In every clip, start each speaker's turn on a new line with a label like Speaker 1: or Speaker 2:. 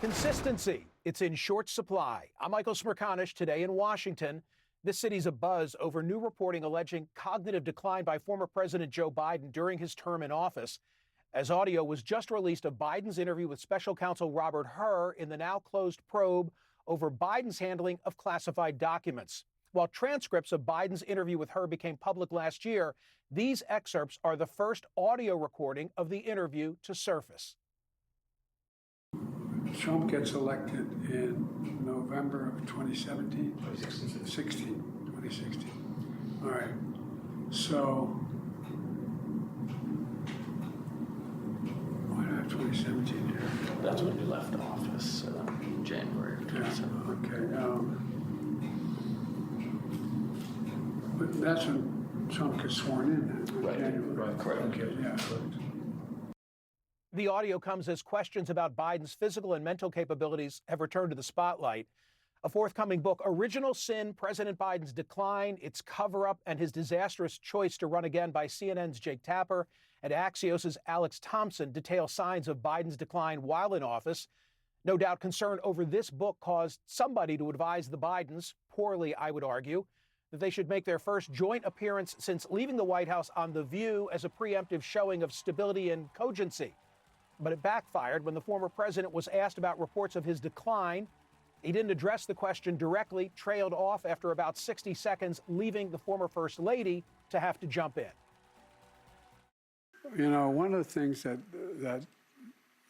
Speaker 1: Consistency. It's in short supply. I'm Michael Smerconish. Today in Washington, this city's abuzz over new reporting alleging cognitive decline by former President Joe Biden during his term in office, as audio was just released of Biden's interview with special counsel Robert Hur in the now closed probe over Biden's handling of classified documents. While transcripts of Biden's interview with Hur became public last year, these excerpts are the first audio recording of the interview to surface.
Speaker 2: Trump gets elected in November of 2017? 2016. All right. So, why do I have 2017 here?
Speaker 3: That's when you left office, in January of 2017.
Speaker 2: Okay. But that's when Trump gets sworn in.
Speaker 3: Right.
Speaker 2: January.
Speaker 3: Right. Correct.
Speaker 2: Okay. Yeah.
Speaker 3: Correct.
Speaker 1: The audio comes as questions about Biden's physical and mental capabilities have returned to the spotlight. A forthcoming book, Original Sin, President Biden's Decline, Its Cover-Up, and His Disastrous Choice to Run Again by CNN's Jake Tapper and Axios' Alex Thompson, detail signs of Biden's decline while in office. No doubt concern over this book caused somebody to advise the Bidens, poorly I would argue, that they should make their first joint appearance since leaving the White House on The View as a preemptive showing of stability and cogency. But it backfired when the former president was asked about reports of his decline. He didn't address the question directly, trailed off after about 60 seconds, leaving the former first lady to have to jump in.
Speaker 2: You know, one of the things that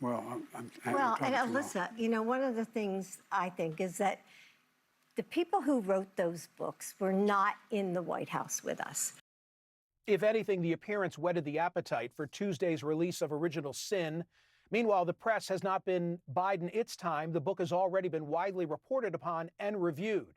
Speaker 4: and Alyssa, one of the things I think is that the people who wrote those books were not in the White House with us.
Speaker 1: If anything, the appearance whetted the appetite for Tuesday's release of Original Sin. Meanwhile, the press has not been Biden its time. The book has already been widely reported upon and reviewed.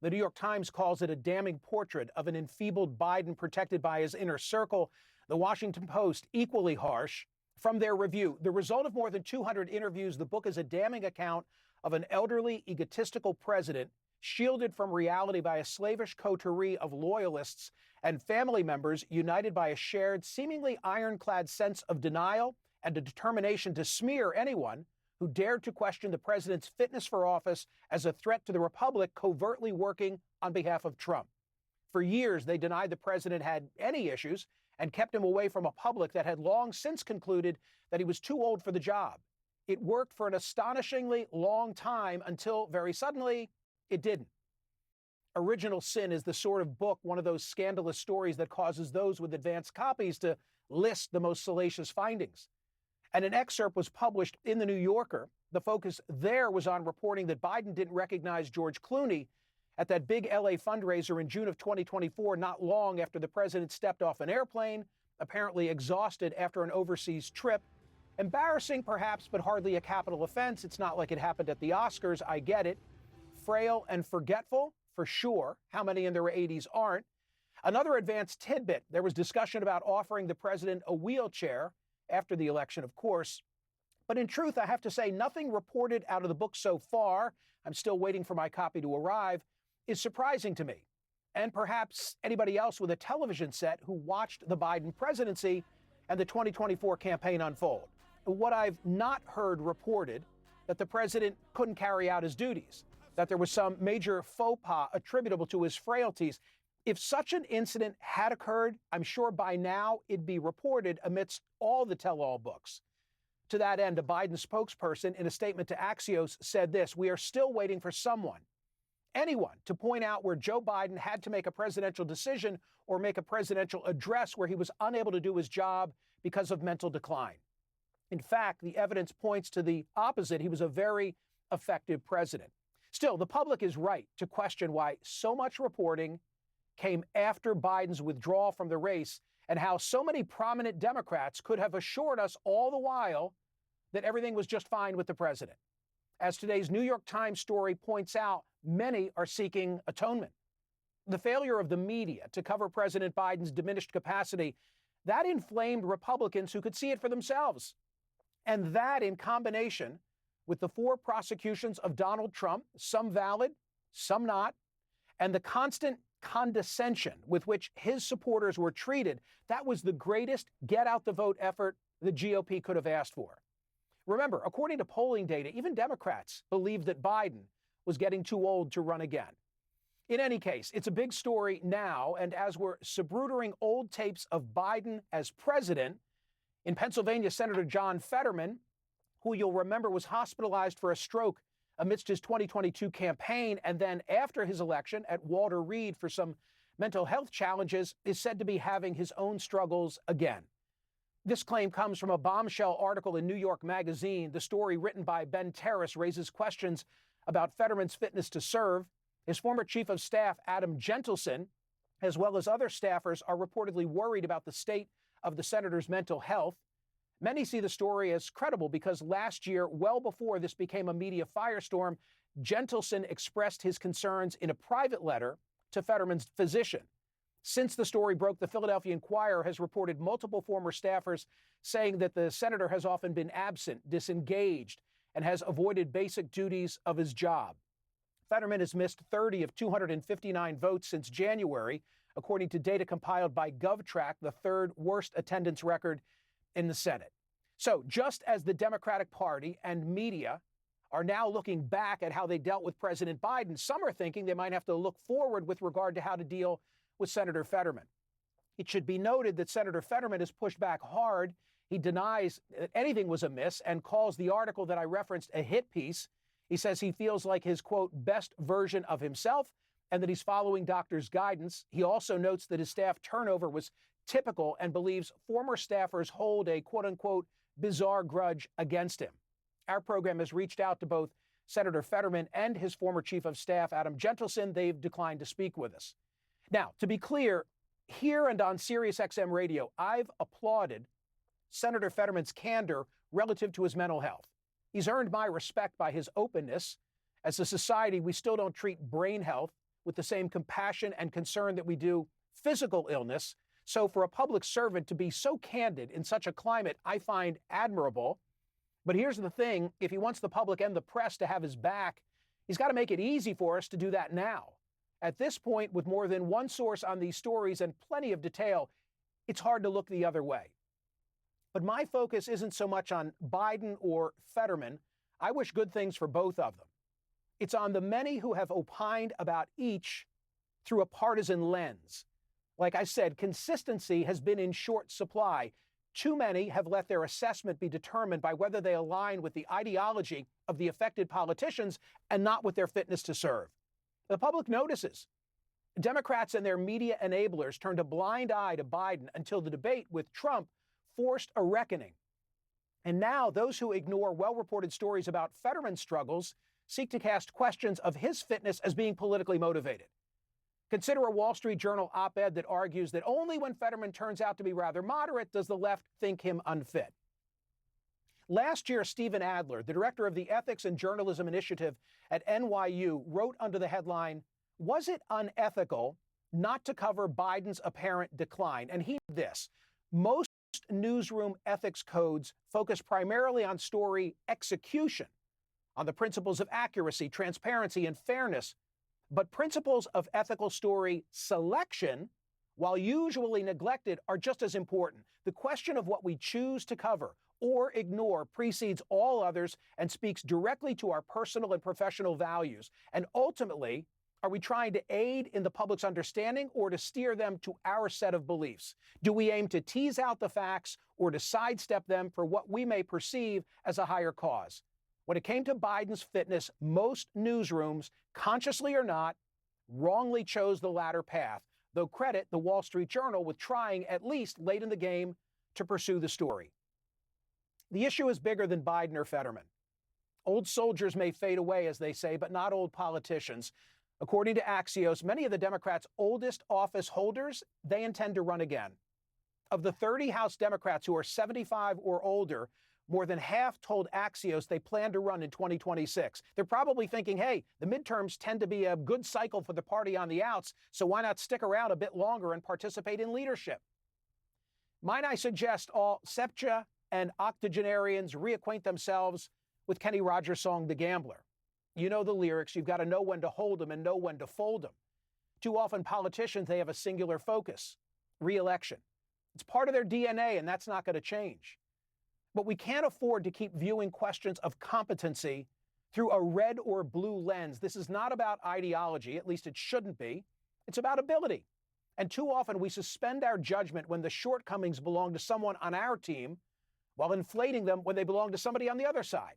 Speaker 1: The New York Times calls it a damning portrait of an enfeebled Biden protected by his inner circle. The Washington Post, equally harsh. From their review, the result of more than 200 interviews, the book is a damning account of an elderly, egotistical president shielded from reality by a slavish coterie of loyalists and family members united by a shared, seemingly ironclad sense of denial and a determination to smear anyone who dared to question the president's fitness for office as a threat to the republic covertly working on behalf of Trump. For years, they denied the president had any issues and kept him away from a public that had long since concluded that he was too old for the job. It worked for an astonishingly long time until, very suddenly, it didn't. Original Sin is the sort of book, one of those scandalous stories that causes those with advanced copies to list the most salacious findings. And an excerpt was published in The New Yorker. The focus there was on reporting that Biden didn't recognize George Clooney at that big LA fundraiser in June of 2024, not long after the president stepped off an airplane, apparently exhausted after an overseas trip. Embarrassing, perhaps, but hardly a capital offense. It's not like it happened at the Oscars. I get it. Frail and forgetful, for sure. How many in their 80s aren't? Another advanced tidbit. There was discussion about offering the president a wheelchair after the election, of course. But in truth, I have to say, nothing reported out of the book so far, I'm still waiting for my copy to arrive, is surprising to me. And perhaps anybody else with a television set who watched the Biden presidency and the 2024 campaign unfold. What I've not heard reported, that the president couldn't carry out his duties, that there was some major faux pas attributable to his frailties. If such an incident had occurred, I'm sure by now it'd be reported amidst all the tell-all books. To that end, a Biden spokesperson in a statement to Axios said this: "We are still waiting for someone, anyone, to point out where Joe Biden had to make a presidential decision or make a presidential address where he was unable to do his job because of mental decline. In fact, the evidence points to the opposite. He was a very effective president." Still, the public is right to question why so much reporting came after Biden's withdrawal from the race and how so many prominent Democrats could have assured us all the while that everything was just fine with the president. As today's New York Times story points out, many are seeking atonement. The failure of the media to cover President Biden's diminished capacity, that inflamed Republicans who could see it for themselves. And that, in combination with the 4 prosecutions of Donald Trump, some valid, some not, and the constant condescension with which his supporters were treated, that was the greatest get out the vote effort the GOP could have asked for. Remember, according to polling data, even Democrats believed that Biden was getting too old to run again. In any case, it's a big story now, and as we're subroutering old tapes of Biden as president, in Pennsylvania, Senator John Fetterman, who you'll remember was hospitalized for a stroke amidst his 2022 campaign, and then after his election at Walter Reed for some mental health challenges, is said to be having his own struggles again. This claim comes from a bombshell article in New York Magazine. The story, written by Ben Terrace, raises questions about Fetterman's fitness to serve. His former chief of staff, Adam Gentleson, as well as other staffers, are reportedly worried about the state of the senator's mental health. Many see the story as credible because last year, well before this became a media firestorm, Gentleson expressed his concerns in a private letter to Fetterman's physician. Since the story broke, the Philadelphia Inquirer has reported multiple former staffers saying that the senator has often been absent, disengaged, and has avoided basic duties of his job. Fetterman has missed 30 of 259 votes since January, according to data compiled by GovTrack, the third worst attendance record in the Senate. So just as the Democratic Party and media are now looking back at how they dealt with President Biden, some are thinking they might have to look forward with regard to how to deal with Senator Fetterman. It should be noted that Senator Fetterman has pushed back hard. He denies that anything was amiss and calls the article that I referenced a hit piece. He says he feels like his, quote, best version of himself and that he's following doctors' guidance. He also notes that his staff turnover was typical and believes former staffers hold a, quote unquote, bizarre grudge against him. Our program has reached out to both Senator Fetterman and his former chief of staff, Adam Gentleson. They've declined to speak with us. Now, to be clear, here and on SiriusXM Radio, I've applauded Senator Fetterman's candor relative to his mental health. He's earned my respect by his openness. As a society, we still don't treat brain health with the same compassion and concern that we do physical illness. So for a public servant to be so candid in such a climate, I find admirable. But here's the thing, if he wants the public and the press to have his back, he's got to make it easy for us to do that now. At this point, with more than one source on these stories and plenty of detail, it's hard to look the other way. But my focus isn't so much on Biden or Fetterman. I wish good things for both of them. It's on the many who have opined about each through a partisan lens. Like I said, consistency has been in short supply. Too many have let their assessment be determined by whether they align with the ideology of the affected politicians and not with their fitness to serve. The public notices. Democrats and their media enablers turned a blind eye to Biden until the debate with Trump forced a reckoning. And now those who ignore well-reported stories about Fetterman's struggles seek to cast questions of his fitness as being politically motivated. Consider a Wall Street Journal op-ed that argues that only when Fetterman turns out to be rather moderate does the left think him unfit. Last year, Stephen Adler, the director of the Ethics and Journalism Initiative at NYU, wrote under the headline, "Was it unethical not to cover Biden's apparent decline?" And he did this. Most newsroom ethics codes focus primarily on story execution, on the principles of accuracy, transparency, and fairness. But principles of ethical story selection, while usually neglected, are just as important. The question of what we choose to cover or ignore precedes all others and speaks directly to our personal and professional values. And ultimately, are we trying to aid in the public's understanding or to steer them to our set of beliefs? Do we aim to tease out the facts or to sidestep them for what we may perceive as a higher cause? When it came to Biden's fitness, most newsrooms, consciously or not, wrongly chose the latter path, though credit the Wall Street Journal with trying, at least late in the game, to pursue the story. The issue is bigger than Biden or Fetterman. Old soldiers may fade away, as they say, but not old politicians. According to Axios, many of the Democrats' oldest office holders, they intend to run again. Of the 30 House Democrats who are 75 or older, more than half told Axios they plan to run in 2026. They're probably thinking, hey, the midterms tend to be a good cycle for the party on the outs, so why not stick around a bit longer and participate in leadership? Might I suggest all septia and octogenarians reacquaint themselves with Kenny Rogers' song, The Gambler. You know the lyrics, you've got to know when to hold them and know when to fold them. Too often politicians, they have a singular focus, re-election. It's part of their DNA, and that's not going to change. But we can't afford to keep viewing questions of competency through a red or blue lens. This is not about ideology, at least it shouldn't be. It's about ability. And too often we suspend our judgment when the shortcomings belong to someone on our team while inflating them when they belong to somebody on the other side.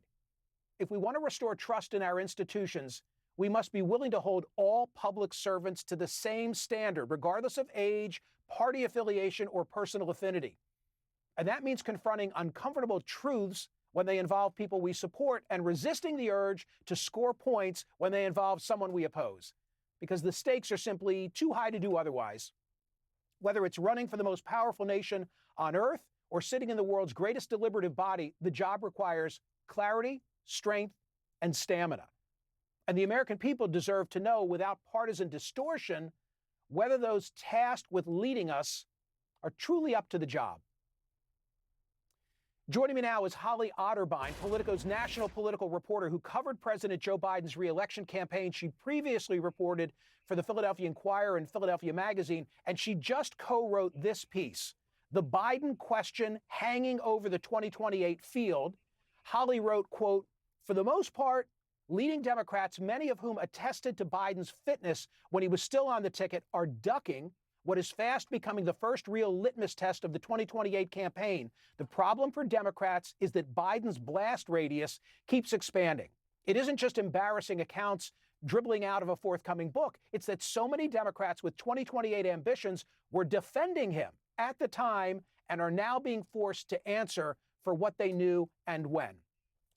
Speaker 1: If we want to restore trust in our institutions, we must be willing to hold all public servants to the same standard, regardless of age, party affiliation, or personal affinity. And that means confronting uncomfortable truths when they involve people we support and resisting the urge to score points when they involve someone we oppose, because the stakes are simply too high to do otherwise. Whether it's running for the most powerful nation on earth or sitting in the world's greatest deliberative body, the job requires clarity, strength, and stamina. And the American people deserve to know without partisan distortion whether those tasked with leading us are truly up to the job. Joining me now is Holly Otterbein, Politico's national political reporter who covered President Joe Biden's re-election campaign. She previously reported for the Philadelphia Inquirer and Philadelphia Magazine, and she just co-wrote this piece, The Biden Question Hanging Over the 2028 Field. Holly wrote, quote, "For the most part, leading Democrats, many of whom attested to Biden's fitness when he was still on the ticket, are ducking what is fast becoming the first real litmus test of the 2028 campaign. The problem for Democrats is that Biden's blast radius keeps expanding. It isn't just embarrassing accounts dribbling out of a forthcoming book. It's that so many Democrats with 2028 ambitions were defending him at the time and are now being forced to answer for what they knew and when."